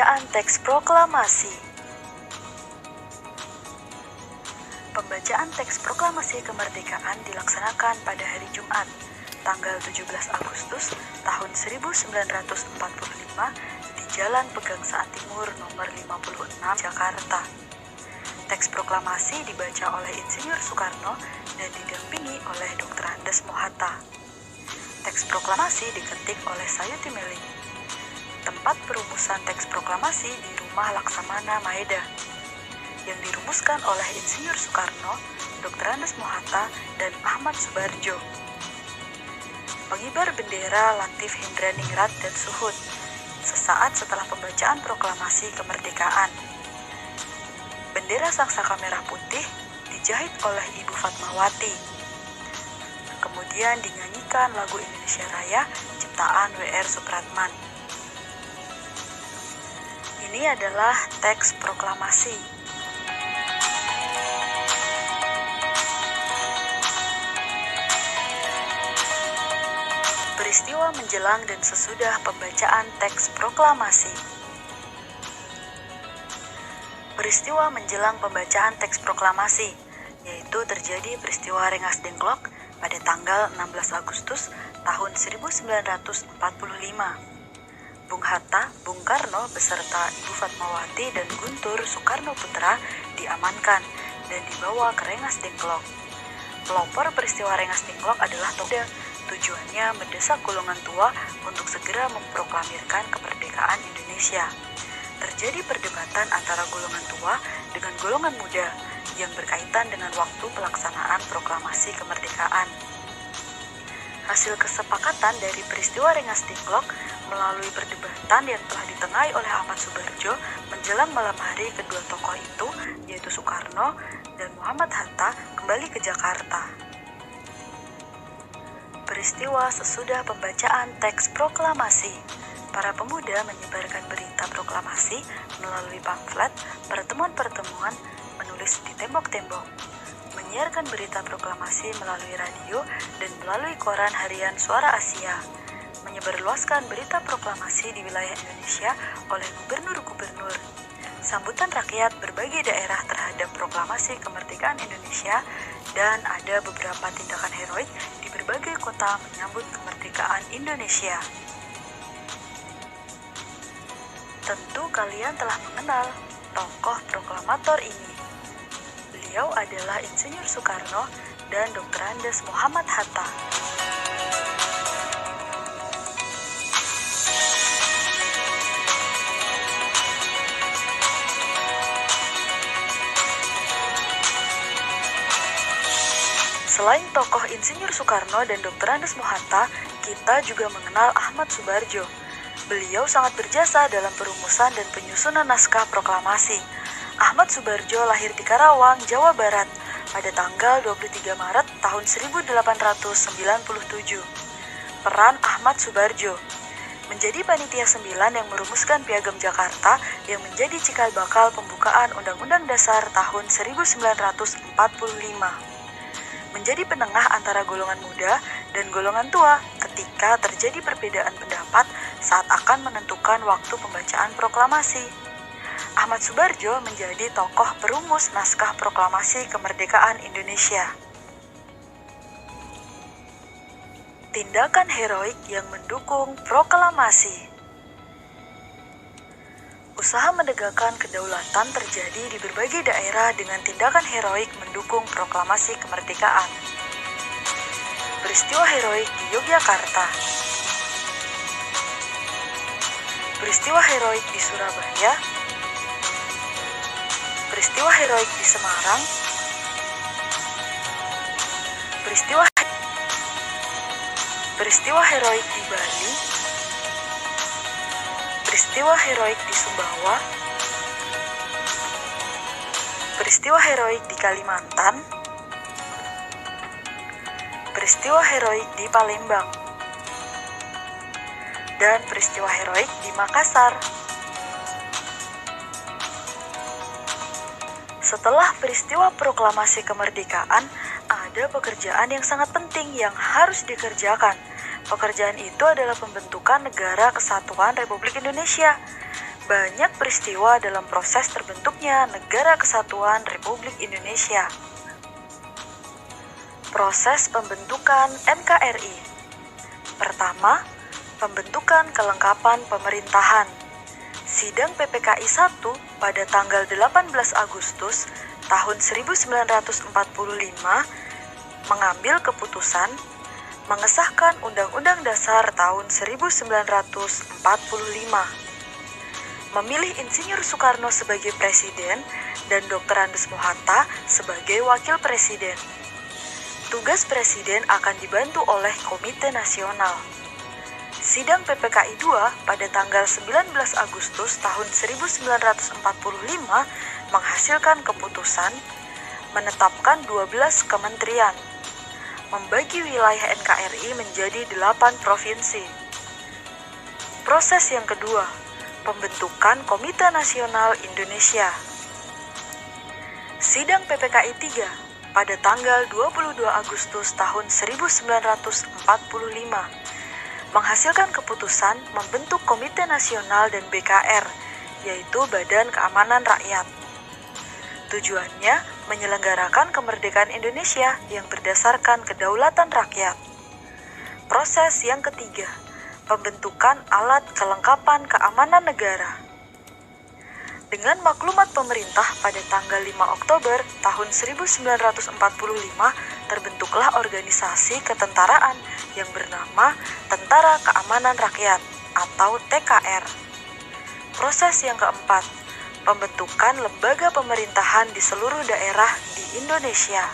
Pembacaan teks proklamasi. Pembacaan teks proklamasi kemerdekaan dilaksanakan pada hari Jumat, tanggal 17 Agustus tahun 1945 di Jalan Pegangsaan Timur nomor 56 Jakarta. Teks proklamasi dibaca oleh Insinyur Soekarno dan didampingi oleh Dr. Andes Mohatta. Teks proklamasi diketik oleh Sayuti Meling. Tempat perumusan teks proklamasi di Rumah Laksamana Maeda, yang dirumuskan oleh Insinyur Soekarno, Dr. Andes Mohatta, dan Ahmad Subarjo. Pengibar bendera Latif Hindraningrat dan Suhud sesaat setelah pembacaan proklamasi kemerdekaan. Bendera sangsaka merah putih dijahit oleh Ibu Fatmawati. Kemudian dinyanyikan lagu Indonesia Raya ciptaan W.R. Supratman. Ini adalah teks proklamasi. Peristiwa menjelang dan sesudah pembacaan teks proklamasi. Peristiwa menjelang pembacaan teks proklamasi, yaitu terjadi peristiwa Rengas Dengklok pada tanggal 16 Agustus tahun 1945. Bung Hatta, Bung Karno beserta Ibu Fatmawati dan Guntur Soekarno Putra diamankan dan dibawa ke Rengas Dengklok. Pelopor peristiwa Rengas Dengklok adalah Toda. Tujuannya mendesak golongan tua untuk segera memproklamirkan kemerdekaan Indonesia. Terjadi perdebatan antara golongan tua dengan golongan muda yang berkaitan dengan waktu pelaksanaan proklamasi kemerdekaan. Hasil kesepakatan dari peristiwa Rengas Dengklok melalui perdebatan yang telah ditengahi oleh Ahmad Subarjo menjelang malam hari, kedua tokoh itu, yaitu Soekarno dan Muhammad Hatta, kembali ke Jakarta. Peristiwa sesudah pembacaan teks proklamasi. Para pemuda menyebarkan berita proklamasi melalui pamflet, pertemuan-pertemuan, menulis di tembok-tembok, menyiarkan berita proklamasi melalui radio dan melalui koran harian Suara Asia, menyebarluaskan berita proklamasi di wilayah Indonesia oleh gubernur-gubernur, sambutan rakyat berbagai daerah terhadap proklamasi kemerdekaan Indonesia, dan ada beberapa tindakan heroik di berbagai kota menyambut kemerdekaan Indonesia. Tentu kalian telah mengenal tokoh proklamator ini. Beliau adalah Insinyur Soekarno dan Dr. Andes Muhammad Hatta. Selain tokoh Insinyur Soekarno dan Dr. Andes Mohatta, kita juga mengenal Ahmad Subarjo. Beliau sangat berjasa dalam perumusan dan penyusunan naskah proklamasi. Ahmad Subarjo lahir di Karawang, Jawa Barat pada tanggal 23 Maret tahun 1897. Peran Ahmad Subarjo menjadi panitia 9 yang merumuskan Piagam Jakarta yang menjadi cikal bakal pembukaan Undang-Undang Dasar tahun 1945. Menjadi penengah antara golongan muda dan golongan tua ketika terjadi perbedaan pendapat saat akan menentukan waktu pembacaan proklamasi. Ahmad Subarjo menjadi tokoh perumus naskah proklamasi kemerdekaan Indonesia. Tindakan heroik yang mendukung proklamasi. Usaha menegakkan kedaulatan terjadi di berbagai daerah dengan tindakan heroik mendukung proklamasi kemerdekaan. Peristiwa heroik di Yogyakarta. Peristiwa heroik di Surabaya. Peristiwa heroik di Semarang. Peristiwa heroik di Bali. Peristiwa heroik di Sumbawa. Peristiwa heroik di Kalimantan. Peristiwa heroik di Palembang. Dan peristiwa heroik di Makassar. Setelah peristiwa proklamasi kemerdekaan, ada pekerjaan yang sangat penting yang harus dikerjakan. Pekerjaan itu adalah pembentukan Negara Kesatuan Republik Indonesia. Banyak peristiwa dalam proses terbentuknya Negara Kesatuan Republik Indonesia. Proses pembentukan NKRI. Pertama, pembentukan kelengkapan pemerintahan. Sidang PPKI 1 pada tanggal 18 Agustus tahun 1945 mengambil keputusan mengesahkan Undang-Undang Dasar tahun 1945, memilih Insinyur Soekarno sebagai Presiden dan Dr. Andes Mohatta sebagai Wakil Presiden. Tugas Presiden akan dibantu oleh Komite Nasional. Sidang PPKI 2 pada tanggal 19 Agustus tahun 1945 menghasilkan keputusan menetapkan 12 kementerian, membagi wilayah NKRI menjadi 8 provinsi. Proses yang kedua, pembentukan Komite Nasional Indonesia. Sidang PPKI 3 pada tanggal 22 Agustus tahun 1945 menghasilkan keputusan membentuk Komite Nasional dan BKR, yaitu Badan Keamanan Rakyat. Tujuannya menyelenggarakan kemerdekaan Indonesia yang berdasarkan kedaulatan rakyat. Proses yang ketiga, pembentukan alat kelengkapan keamanan negara. Dengan maklumat pemerintah pada tanggal 5 Oktober tahun 1945, terbentuklah organisasi ketentaraan yang bernama Tentara Keamanan Rakyat atau TKR. Proses yang keempat, pembentukan lembaga pemerintahan di seluruh daerah di Indonesia.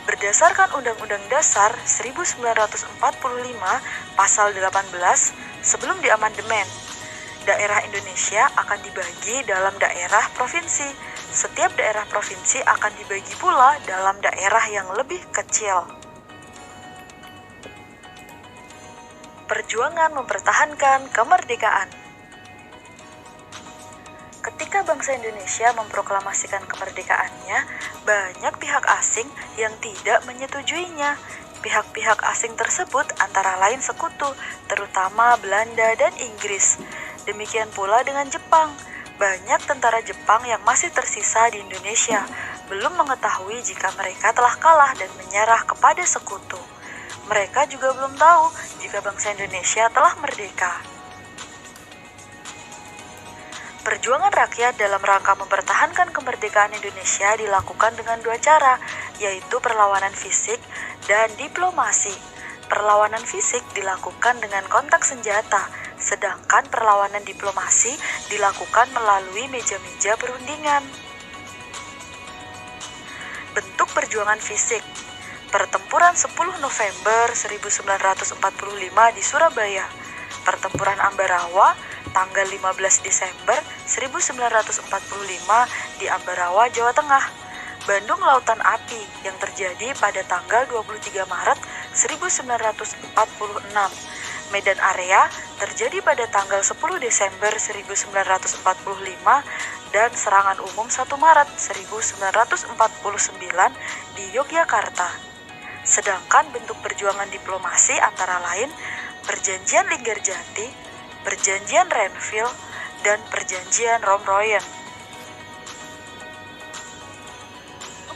Berdasarkan Undang-Undang Dasar 1945 Pasal 18 sebelum diamandemen, daerah Indonesia akan dibagi dalam daerah provinsi. Setiap daerah provinsi akan dibagi pula dalam daerah yang lebih kecil. Perjuangan mempertahankan kemerdekaan. Ketika bangsa Indonesia memproklamasikan kemerdekaannya, banyak pihak asing yang tidak menyetujuinya. Pihak-pihak asing tersebut antara lain sekutu, terutama Belanda dan Inggris. Demikian pula dengan Jepang. Banyak tentara Jepang yang masih tersisa di Indonesia belum mengetahui jika mereka telah kalah dan menyerah kepada sekutu. Mereka juga belum tahu jika bangsa Indonesia telah merdeka. Perjuangan rakyat dalam rangka mempertahankan kemerdekaan Indonesia dilakukan dengan dua cara, yaitu perlawanan fisik dan diplomasi. Perlawanan fisik dilakukan dengan kontak senjata, sedangkan perlawanan diplomasi dilakukan melalui meja-meja perundingan. Bentuk perjuangan fisik. Pertempuran 10 November 1945 di Surabaya. Pertempuran Ambarawa tanggal 15 Desember 1945 di Ambarawa, Jawa Tengah. Bandung Lautan Api yang terjadi pada tanggal 23 Maret 1946. Medan Area terjadi pada tanggal 10 Desember 1945 dan serangan umum 1 Maret 1949 di Yogyakarta. Sedangkan bentuk perjuangan diplomasi antara lain Perjanjian Linggarjati, Perjanjian Renville, dan Perjanjian Romroyen.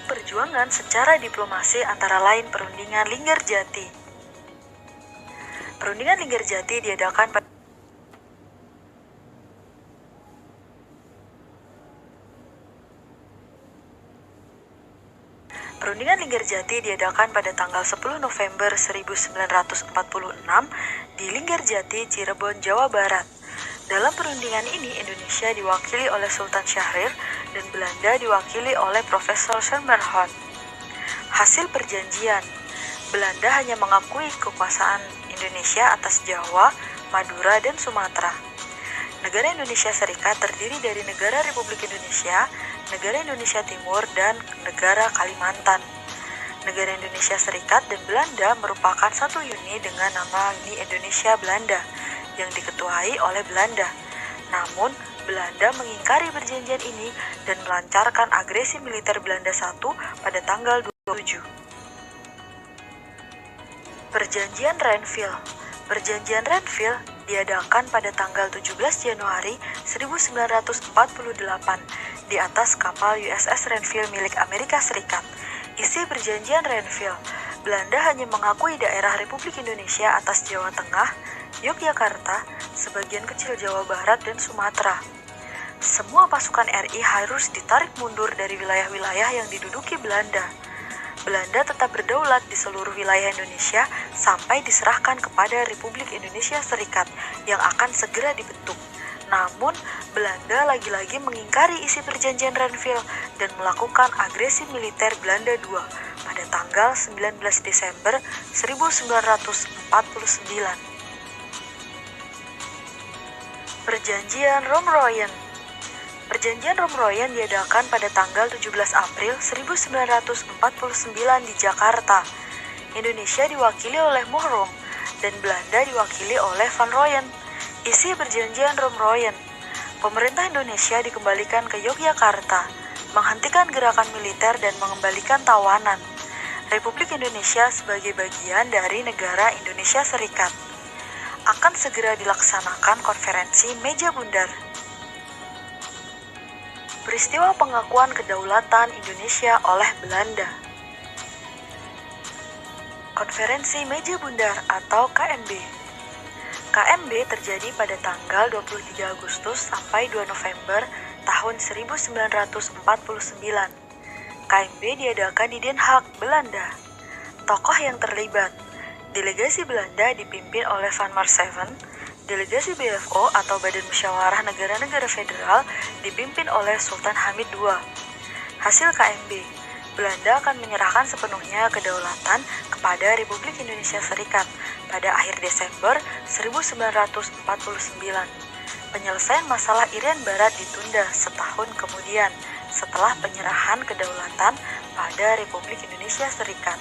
Perjuangan secara diplomasi antara lain Perundingan Linggarjati. Perundingan Linggarjati diadakan pada Perundingan Linggarjati diadakan pada tanggal 10 November 1946 di Linggarjati, Cirebon, Jawa Barat. Dalam perundingan ini, Indonesia diwakili oleh Sultan Syahrir dan Belanda diwakili oleh Profesor Semmerhorn. Hasil perjanjian, Belanda hanya mengakui kekuasaan Indonesia atas Jawa, Madura, dan Sumatera. Negara Indonesia Serikat terdiri dari Negara Republik Indonesia, Negara Indonesia Timur, dan Negara Kalimantan. Negara Indonesia Serikat dan Belanda merupakan satu uni dengan nama Uni Indonesia Belanda yang diketuai oleh Belanda. Namun, Belanda mengingkari perjanjian ini dan melancarkan agresi militer Belanda I pada tanggal 27. Perjanjian Renville. Perjanjian Renville diadakan pada tanggal 17 Januari 1948 di atas kapal USS Renville milik Amerika Serikat. Isi Perjanjian Renville, Belanda hanya mengakui daerah Republik Indonesia atas Jawa Tengah, Yogyakarta, sebagian kecil Jawa Barat, dan Sumatera. Semua pasukan RI harus ditarik mundur dari wilayah-wilayah yang diduduki Belanda. Belanda tetap berdaulat di seluruh wilayah Indonesia sampai diserahkan kepada Republik Indonesia Serikat yang akan segera dibentuk. Namun, Belanda lagi-lagi mengingkari isi Perjanjian Renville dan melakukan agresi militer Belanda II pada tanggal 19 Desember 1949. Perjanjian Romeroyen. Perjanjian Romeroyen diadakan pada tanggal 17 April 1949 di Jakarta. Indonesia diwakili oleh Muhrom dan Belanda diwakili oleh Van Rooyen. Isi Perjanjian Romeroyen, pemerintah Indonesia dikembalikan ke Yogyakarta, menghentikan gerakan militer dan mengembalikan tawanan. Republik Indonesia sebagai bagian dari negara Indonesia Serikat. Akan segera dilaksanakan konferensi Meja Bundar. Peristiwa pengakuan kedaulatan Indonesia oleh Belanda. Konferensi Meja Bundar atau KMB. KMB terjadi pada tanggal 23 Agustus sampai 2 November tahun 1949. KMB diadakan di Den Haag, Belanda. Tokoh yang terlibat: delegasi Belanda dipimpin oleh Van Marsseven. Delegasi BFO atau Badan Musyawarah Negara-Negara Federal dipimpin oleh Sultan Hamid II. Hasil KMB, Belanda akan menyerahkan sepenuhnya kedaulatan kepada Republik Indonesia Serikat pada akhir Desember 1949. Penyelesaian masalah Irian Barat ditunda setahun kemudian setelah penyerahan kedaulatan pada Republik Indonesia Serikat.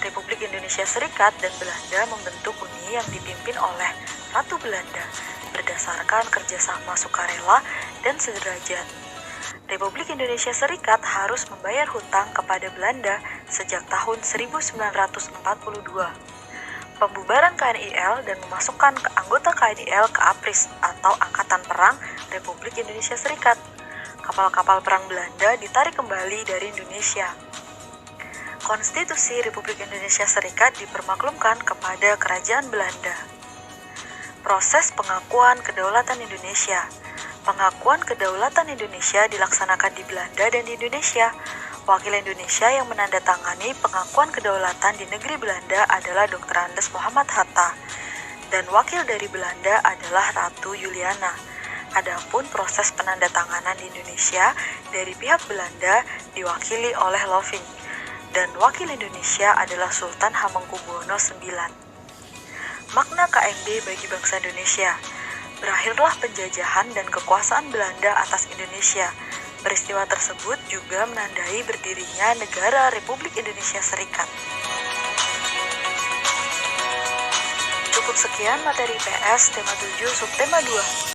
Republik Indonesia Serikat dan Belanda membentuk uni yang dipimpin oleh Ratu Belanda berdasarkan kerjasama sukarela dan sederajat. Republik Indonesia Serikat harus membayar hutang kepada Belanda sejak tahun 1942. Pembubaran KNIL dan memasukkan anggota KNIL ke APRIS atau Angkatan Perang Republik Indonesia Serikat. Kapal-kapal perang Belanda ditarik kembali dari Indonesia. Konstitusi Republik Indonesia Serikat dipermaklumkan kepada Kerajaan Belanda. Proses pengakuan kedaulatan Indonesia. Pengakuan kedaulatan Indonesia dilaksanakan di Belanda dan di Indonesia. Wakil Indonesia yang menandatangani pengakuan kedaulatan di negeri Belanda adalah Dr. Andes Muhammad Hatta, dan wakil dari Belanda adalah Ratu Juliana. Adapun proses penandatanganan di Indonesia dari pihak Belanda diwakili oleh Loving, dan wakil Indonesia adalah Sultan Hamengkubuwono IX. Makna KMB bagi bangsa Indonesia. Berakhirlah penjajahan dan kekuasaan Belanda atas Indonesia. Peristiwa tersebut juga menandai berdirinya negara Republik Indonesia Serikat. Cukup sekian materi PS tema 7 subtema 2.